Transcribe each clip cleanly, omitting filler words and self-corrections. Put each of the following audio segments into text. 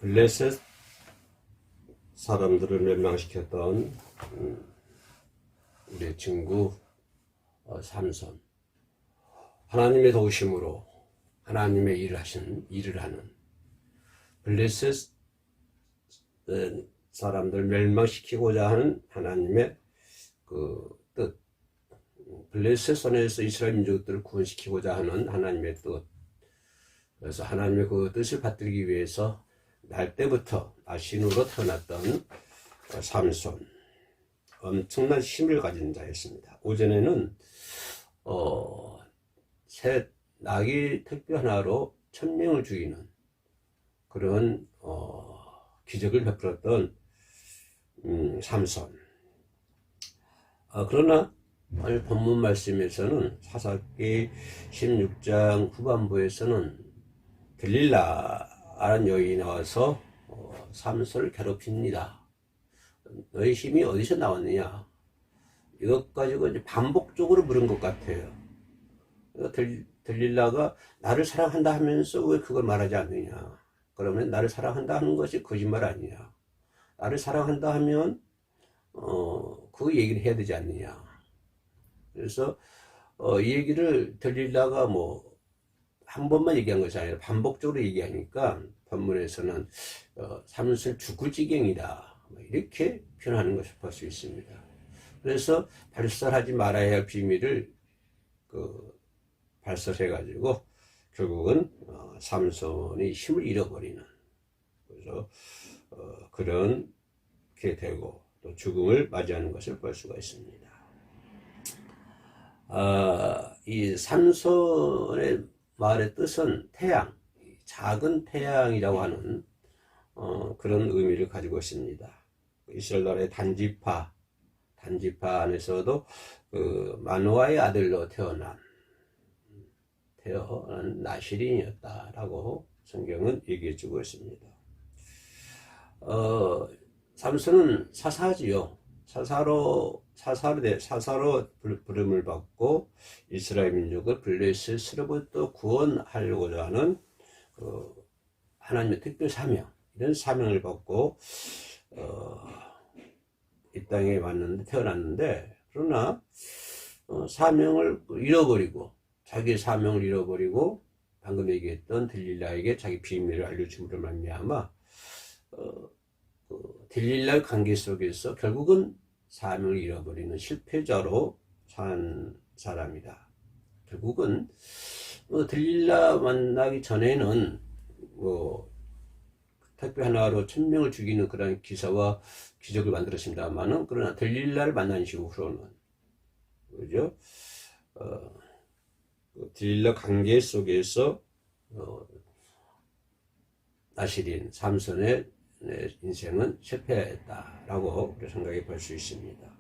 블레셋 사람들을 멸망시켰던 우리 친구 삼손, 하나님의 도우심으로 하나님의 일을 하는 블레셋 사람들 멸망시키고자 하는 하나님의 그 뜻, 블레셋 손에서 이스라엘 민족들을 구원시키고자 하는 하나님의 뜻. 그래서 하나님의 그 뜻을 받들기 위해서 날 때부터 나신으로 태어났던 삼손, 엄청난 힘을 가진 자였습니다. 오전에는 새 낙이 택배 하나로 1000명을 죽이는 그런 기적을 베풀었던 삼손. 그러나 오늘 본문 말씀에서는 사사기 16장 후반부에서는 들릴라라는 여인이 나와서 삼손을 괴롭힙니다. 너의 힘이 어디서 나왔느냐? 이것 가지고 이제 반복적으로 물은 것 같아요. 들릴라가 나를 사랑한다 하면서 왜 그걸 말하지 않느냐? 그러면 나를 사랑한다 하는 것이 거짓말 아니냐? 나를 사랑한다 하면 그 얘기를 해야 되지 않느냐? 그래서 이 얘기를 들릴라가 한 번만 얘기한 것이 아니라 반복적으로 얘기하니까 본문에서는 삼손 죽을 지경이다 이렇게 표현하는 것을 볼 수 있습니다. 그래서 발설하지 말아야 할 비밀을 발설해 가지고 결국은 삼손이 힘을 잃어버리는, 그래서 그렇게 되고 또 죽음을 맞이하는 것을 볼 수가 있습니다. 이 삼손의 말의 뜻은 태양, 작은 태양이라고 하는 그런 의미를 가지고 있습니다. 이스라엘 나라의 단지파 안에서도 마노아의 아들로 태어난 나실인이었다라고 성경은 얘기해 주고 있습니다. 삼손은 사사지요. 사사로 부름을 받고 이스라엘 민족을 블레셋으로부터 구원하려고자 하는 하나님의 특별 사명, 이런 사명을 받고 이 땅에 태어났는데, 그러나 사명을 잃어버리고, 자기의 사명을 잃어버리고 방금 얘기했던 들릴라에게 자기 비밀을 알려줌으로 말미암아 들릴라의 관계 속에서 결국은 사명을 잃어버리는 실패자로 산 사람이다. 결국은 들릴라 만나기 전에는 택배 하나로 1000명을 죽이는 그런 기사와 기적을 만들었습니다만은, 그러나 들릴라를 만난 이후로는, 그죠? 들릴라 관계 속에서 나실인 삼손의 인생은 실패했다라고 생각해 볼 수 있습니다.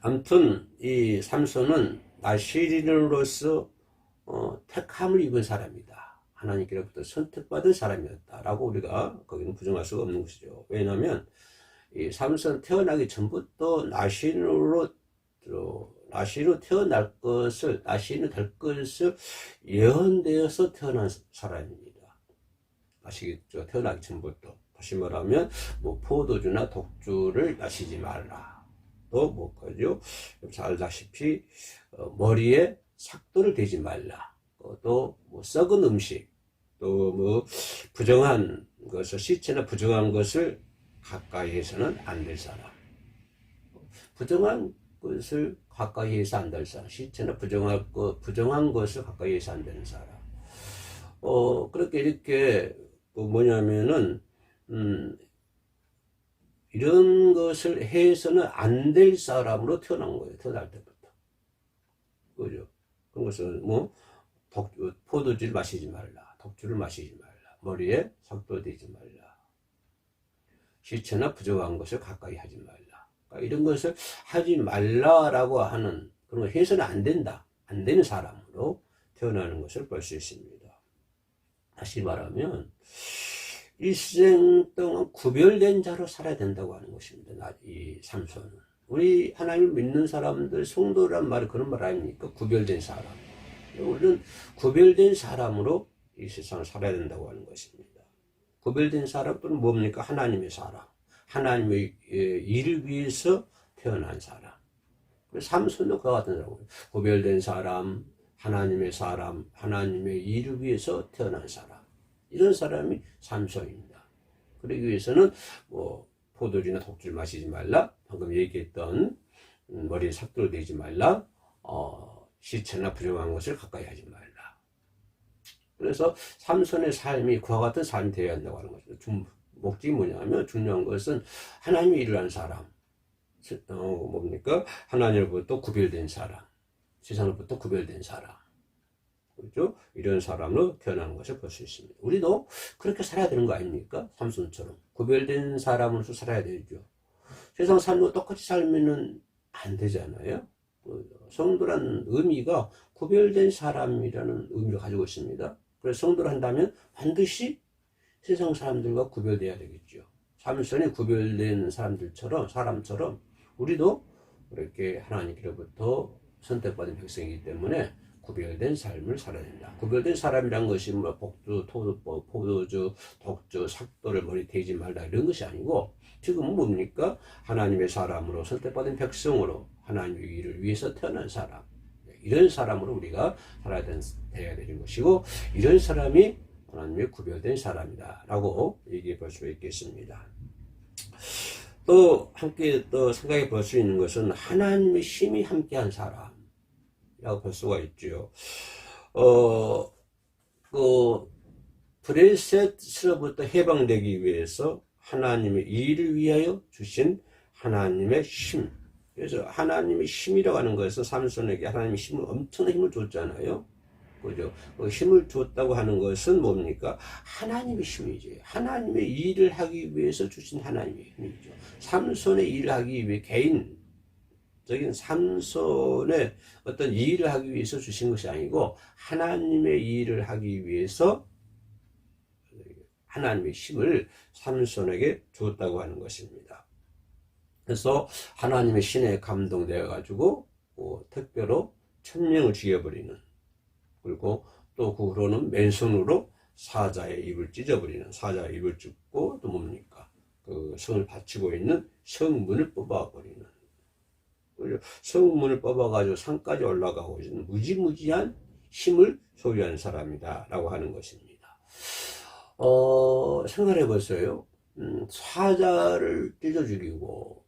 아무튼 이 삼손은 나실인으로서 택함을 입은 사람이다. 하나님께로부터 선택받은 사람이었다라고 우리가 거기는 부정할 수가 없는 것이죠. 왜냐하면 이 삼손 태어나기 전부터 나실인으로 나실인이 될 것을 예언되어서 태어난 사람입니다. 아시겠죠? 태어나기 전부터. 다시 말하면 포도주나 독주를 마시지 말라. 또 뭐죠? 잘 알다시피 머리에 삭도를 대지 말라. 또 썩은 음식, 또 부정한 것을, 시체나 부정한 것을 가까이 해서는 안 될 사람. 부정한 것을 가까이 해서 안 될 사람, 시체나 부정한 것을 가까이 해서 안 되는 사람. 그렇게 이렇게 뭐냐면은 이런 것을 해서는 안 될 사람으로 태어난 거예요. 태어날 때부터. 그죠? 그런 것은 포도주를 마시지 말라, 독주를 마시지 말라, 머리에 삭도 대지 말라, 시체나 부정한 것을 가까이 하지 말라. 그러니까 이런 것을 하지 말라라고 하는, 그런 걸 해서는 안 된다, 안 되는 사람으로 태어나는 것을 볼 수 있습니다. 다시 말하면 일생 동안 구별된 자로 살아야 된다고 하는 것입니다. 이 삼손은. 우리 하나님을 믿는 사람들, 성도란 말이 그런 말 아닙니까? 구별된 사람. 우리는 구별된 사람으로 이 세상을 살아야 된다고 하는 것입니다. 구별된 사람 또는 뭡니까? 하나님의 사람. 하나님의 일을 위해서 태어난 사람. 삼손도 그와 같은 사람이에요. 구별된 사람, 하나님의 사람, 하나님의 일을 위해서 태어난 사람. 이런 사람이 삼손입니다. 그러기 위해서는 뭐 포도주나 독주를 마시지 말라. 방금 얘기했던 머리에 삭도를 대지 말라. 시체나 부정한 것을 가까이 하지 말라. 그래서 삼손의 삶이 그와 같은 삶이 되어야 한다고 하는 거죠. 목적이 뭐냐면 중요한 것은 하나님의 일을 하는 사람. 뭡니까? 하나님으로부터 구별된 사람. 세상으로부터 구별된 사람. 그렇죠? 이런 사람으로 태어나는 것을 볼 수 있습니다. 우리도 그렇게 살아야 되는 거 아닙니까? 삼손처럼. 구별된 사람으로서 살아야 되죠. 세상 삶과 똑같이 살면은 안 되잖아요. 성도란 의미가 구별된 사람이라는 의미를 가지고 있습니다. 그래서 성도를 한다면 반드시 세상 사람들과 구별돼야 되겠죠. 삼손이 구별된 사람처럼 우리도 그렇게 하나님께로부터 선택받은 백성이기 때문에 구별된 삶을 살아야 된다. 구별된 사람이란 것이 뭐 복주, 포도주, 독주, 삭도를 머리 대지 말라 이런 것이 아니고 지금은 뭡니까? 하나님의 사람으로 선택받은 백성으로 하나님의 일을 위해서 태어난 사람. 이런 사람으로 우리가 살아야 되는 것이고 이런 사람이 하나님의 구별된 사람이다 라고 얘기해 볼 수 있겠습니다. 또 함께 또 생각해 볼 수 있는 것은 하나님의 힘이 함께한 사람이라고 볼 수가 있죠. 브레셋으로부터 해방되기 위해서 하나님의 일을 위하여 주신 하나님의 힘. 그래서 하나님의 힘이라고 하는 것은 삼손에게 하나님의 힘을 엄청난 힘을 줬잖아요. 그죠? 그 힘을 줬다고 하는 것은 뭡니까? 하나님의 힘이지. 하나님의 일을 하기 위해서 주신 하나님의 힘이죠. 삼손의 일을 하기 위해 개인적인 삼손의 어떤 일을 하기 위해서 주신 것이 아니고 하나님의 일을 하기 위해서 하나님의 힘을 삼손에게 줬다고 하는 것입니다. 그래서 하나님의 신에 감동되어 가지고 택배로 1000명을 죽여버리는 그리고 또 그 후로는 맨손으로 사자의 입을 찢어버리는 사자의 입을 찢고 또 뭡니까? 그 성을 바치고 있는 성문을 뽑아버리는 성문을 뽑아가지고 산까지 올라가고 있는 무지무지한 힘을 소유한 사람이다 라고 하는 것입니다. 생각해 보세요. 사자를 찢어 죽이고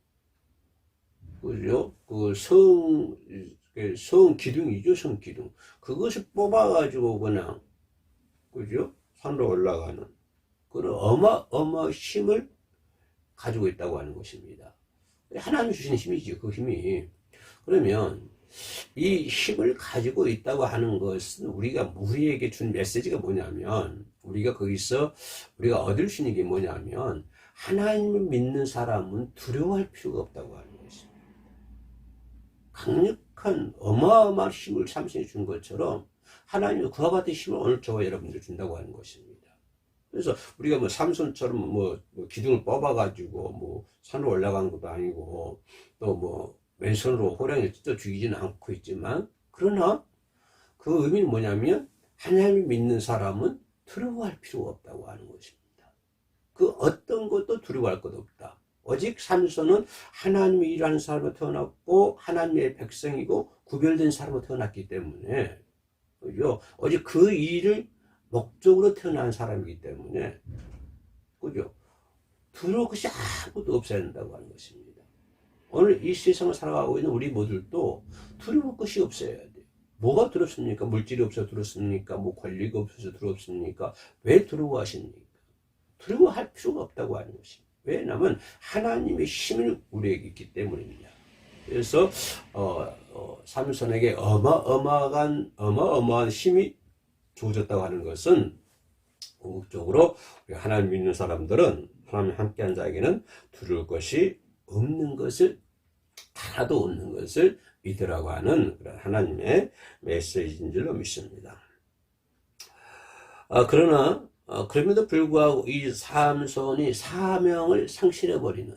그죠? 성 기둥이죠, 성 기둥. 그것을 뽑아가지고 그냥, 그죠? 산으로 올라가는 그런 어마어마 힘을 가지고 있다고 하는 것입니다. 하나님 주신 힘이죠, 그 힘이. 그러면 이 힘을 가지고 있다고 하는 것은 우리에게 준 메시지가 뭐냐면, 우리가 얻을 수 있는 게 뭐냐면, 하나님을 믿는 사람은 두려워할 필요가 없다고 하는 것입니다. 강력한 어마어마한 힘을 삼손이 준 것처럼 하나님은 그와 같은 힘을 오늘 저와 여러분들 준다고 하는 것입니다. 그래서 우리가 뭐 삼손처럼 기둥을 뽑아가지고 산으로 올라간 것도 아니고 또 맨손으로 호랑이를 찢어 죽이지는 않고 있지만 그러나 그 의미는 뭐냐면 하나님을 믿는 사람은 두려워할 필요가 없다고 하는 것입니다. 그 어떤 것도 두려워할 것 없다. 오직 삼손은 하나님의 일하는 사람으로 태어났고 하나님의 백성이고 구별된 사람으로 태어났기 때문에 그죠? 오직 그 일을 목적으로 태어난 사람이기 때문에 그죠? 두려울 것이 아무것도 없어야 한다고 하는 것입니다. 오늘 이 세상을 살아가고 있는 우리 모두도 두려울 것이 없어야 돼요. 뭐가 두렵습니까? 물질이 없어서 두렵습니까? 권리가 없어서 두렵습니까? 왜 두려워하십니까? 두려워할 필요가 없다고 하는 것입니다. 왜냐하면 하나님의 힘이 우리에게 있기 때문입니다. 그래서 삼손에게 어마어마한 힘이 주어졌다고 하는 것은 궁극적으로 하나님 믿는 사람들은 하나님 함께한 자에게는 두려울 것이 없는 것을 하나도 없는 것을 믿으라고 하는 그런 하나님의 메시지인 줄로 믿습니다. 그러나 그럼에도 불구하고 이 삼손이 사명을 상실해버리는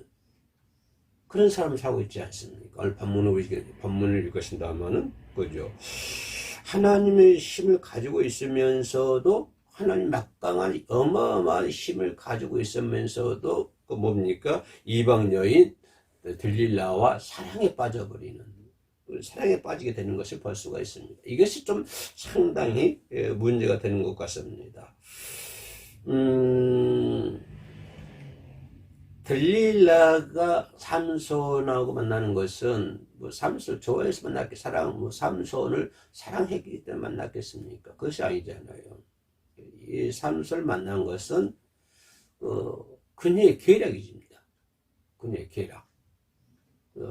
그런 사람을 살고 있지 않습니까? 오늘 본문을 읽으신다면은, 그죠? 하나님의 힘을 가지고 있으면서도 하나님 막강한 어마어마한 힘을 가지고 있으면서도 그 뭡니까? 이방 여인 들릴라와 사랑에 빠져버리는, 사랑에 빠지게 되는 것을 볼 수가 있습니다. 이것이 좀 상당히 문제가 되는 것 같습니다. 들릴라가 삼손하고 만나는 것은 뭐 삼손 좋아해서 만났겠, 삼손을 사랑했기 때문에 만났겠습니까? 그것이 아니잖아요. 이 삼손을 만난 것은 그녀의 계략이십니다. 그녀의 계략.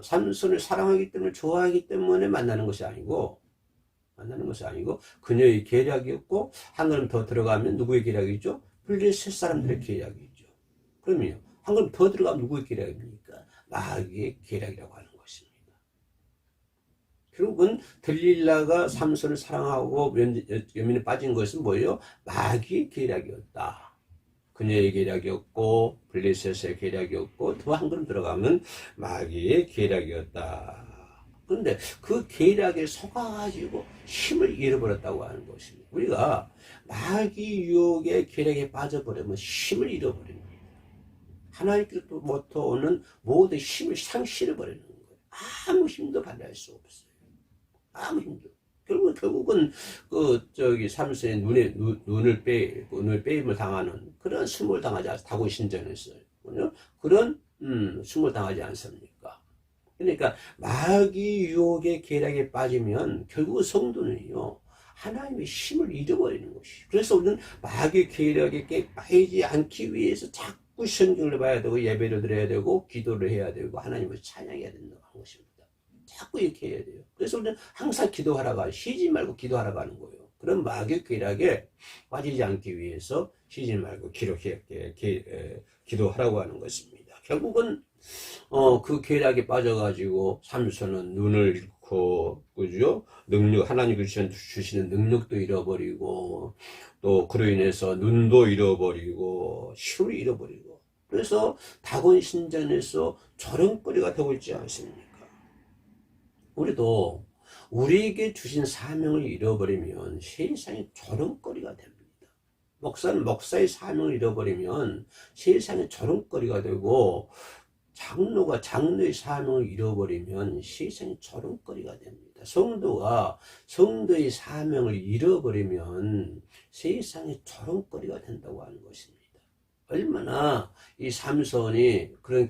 삼손을 사랑하기 때문에, 좋아하기 때문에 만나는 것이 아니고 그녀의 계략이었고, 한 걸음 더 들어가면 누구의 계략이죠? 블레셋 사람들의 계략이죠. 그럼요. 한 걸음 더 들어가면 누구의 계략입니까? 마귀의 계략이라고 하는 것입니다. 결국은 들릴라가 삼손을 사랑하고 연민에 빠진 것은 뭐예요? 마귀의 계략이었다. 그녀의 계략이었고, 블레셋의 계략이었고, 더 한 걸음 들어가면 마귀의 계략이었다. 그런데 그 계략에 속아가지고 힘을 잃어버렸다고 하는 것입니다. 우리가 마귀 유혹의 계략에 빠져버리면 힘을 잃어버립니다. 하나님께로부터 오는 모든 힘을 상실해버리는 거예요. 아무 힘도 발휘할 수 없어요. 아무 힘도. 결국은 삼손의 눈을 빼임을 당하는 그런 수모를 당하지 않습니까? 다고 신전했어요. 그런 수모를 당하지 않습니까? 그러니까 마귀 유혹의 계략에 빠지면 결국 성도는요, 하나님의 힘을 잃어버리는 것이에요. 그래서 우리는 마귀 계략에 빠지지 않기 위해서 자꾸 성경을 봐야 되고, 예배를 드려야 되고, 기도를 해야 되고, 하나님을 찬양해야 된다고 하는 것입니다. 자꾸 이렇게 해야 돼요. 그래서 우리는 항상 기도하라고 하고, 쉬지 말고 기도하라고 하는 거예요. 그런 마귀 계략에 빠지지 않기 위해서 쉬지 말고 기도하라고 하는 것입니다. 결국은 그 계략에 빠져가지고 삼손은 눈을 잃고, 그죠? 하나님이 주시는 능력도 잃어버리고, 또 그로 인해서 눈도 잃어버리고, 힘을 잃어버리고, 그래서 다곤 신전에서 조롱거리가 되고 있지 않습니까? 우리도 우리에게 주신 사명을 잃어버리면 세상에 조롱거리가 됩니다. 목사는 목사의 사명을 잃어버리면 세상에 조롱거리가 되고, 장로가 장로의 사명을 잃어버리면 세상에 조롱거리가 됩니다. 성도가 성도의 사명을 잃어버리면 세상에 조롱거리가 된다고 하는 것입니다. 얼마나 이 삼손이 그런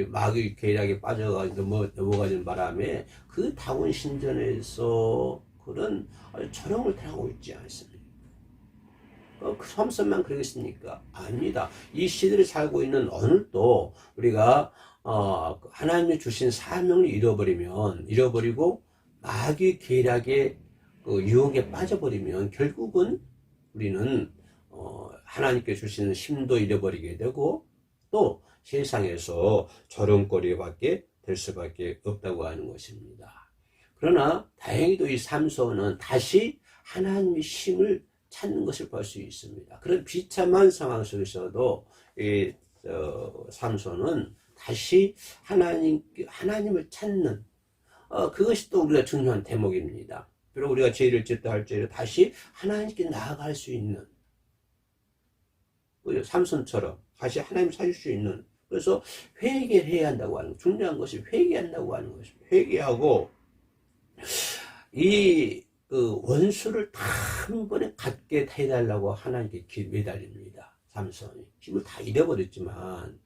마귀 계략에 빠져가지고 넘어가는 바람에 그 다곤 신전에서 그런 조롱을 당하고 있지 않습니까? 삼손만 그러겠습니까? 아닙니다. 이 시대를 살고 있는 오늘도 우리가 하나님이 주신 사명을 잃어버리고 마귀 계략의 유혹에 빠져버리면 결국은 우리는 하나님께 주시는 힘도 잃어버리게 되고, 또 세상에서 조롱거리밖에 될 수밖에 없다고 하는 것입니다. 그러나 다행히도 이 삼손은 다시 하나님의 힘을 찾는 것을 볼 수 있습니다. 그런 비참한 상황 속에서도 이 삼손은 다시 하나님을 찾는, 그것이 또 우리가 중요한 대목입니다. 비록 우리가 죄를 짓다 할지라도 다시 하나님께 나아갈 수 있는, 삼손처럼 다시 하나님 찾을 수 있는, 그래서 회개를 해야 한다고 하는, 중요한 것이 회개한다고 하는 것입니다. 회개하고 원수를 다 한 번에 갖게 해달라고 하나님께 매달립니다. 삼손이 힘을 다 잃어버렸지만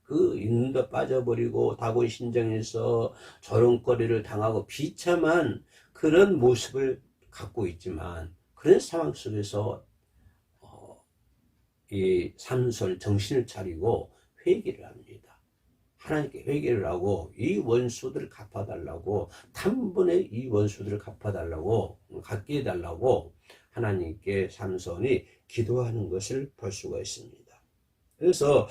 그 인도 빠져버리고 다곤 신전에서 조롱거리를 당하고 비참한 그런 모습을 갖고 있지만, 그런 상황 속에서 이 삼손 정신을 차리고 회개를 합니다. 하나님께 회개를 하고 이 원수들을 갚아달라고, 단번에 이 원수들을 갚아달라고, 갖게 해달라고 하나님께 삼손이 기도하는 것을 볼 수가 있습니다. 그래서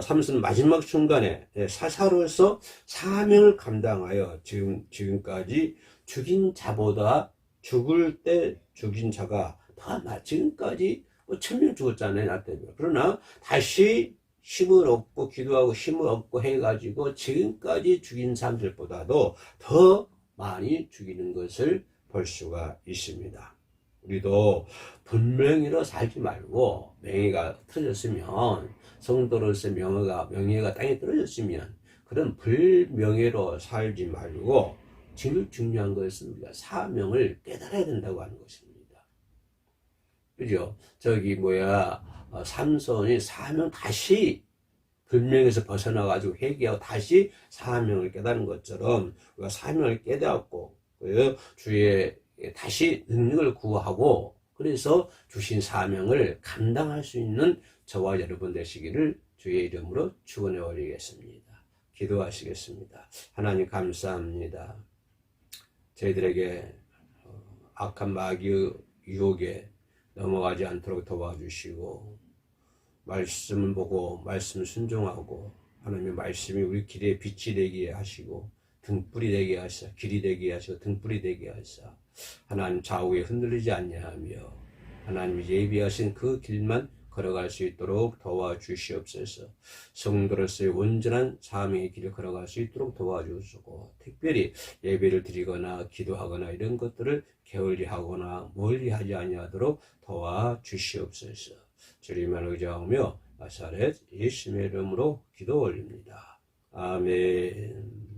삼손 마지막 순간에 사사로서 사명을 감당하여 지금까지 죽인 자보다 죽을 때 죽인 자가 더 지금까지 1000명 죽었잖아요, 나 때문에. 그러나 다시 힘을 얻고 기도하고 힘을 얻고 해가지고 지금까지 죽인 사람들보다도 더 많이 죽이는 것을 볼 수가 있습니다. 우리도 불명예로 살지 말고 명예가 틀어졌으면 성도로서 명예가 땅에 떨어졌으면 그런 불명예로 살지 말고 제일 중요한 것은 우리가 사명을 깨달아야 된다고 하는 것입니다. 그죠? 삼손이 사명 다시 불명에서 벗어나가지고 회개하고 다시 사명을 깨달은 것처럼 우리가 사명을 깨닫고 주의 다시 능력을 구하고 그래서 주신 사명을 감당할 수 있는 저와 여러분 되시기를 주의 이름으로 축원해 올리겠습니다. 기도하시겠습니다. 하나님 감사합니다. 저희들에게 악한 마귀의 유혹에 넘어가지 않도록 도와주시고 말씀을 보고 말씀 순종하고 하나님의 말씀이 우리 길에 빛이 되게 하시고 등불이 되게 하시사 길이 되게 하시고 등불이 되게 하시사 하나님 좌우에 흔들리지 아니하며 하나님이 예비하신 그 길만 걸어갈 수 있도록 도와주시옵소서. 성도로서의 온전한 삶의 길을 걸어갈 수 있도록 도와주시고 특별히 예배를 드리거나 기도하거나 이런 것들을 게을리하거나 멀리하지 아니하도록 도와주시옵소서. 주님만 의지하며 나사렛 예수님의 이름으로 기도 올립니다. 아멘.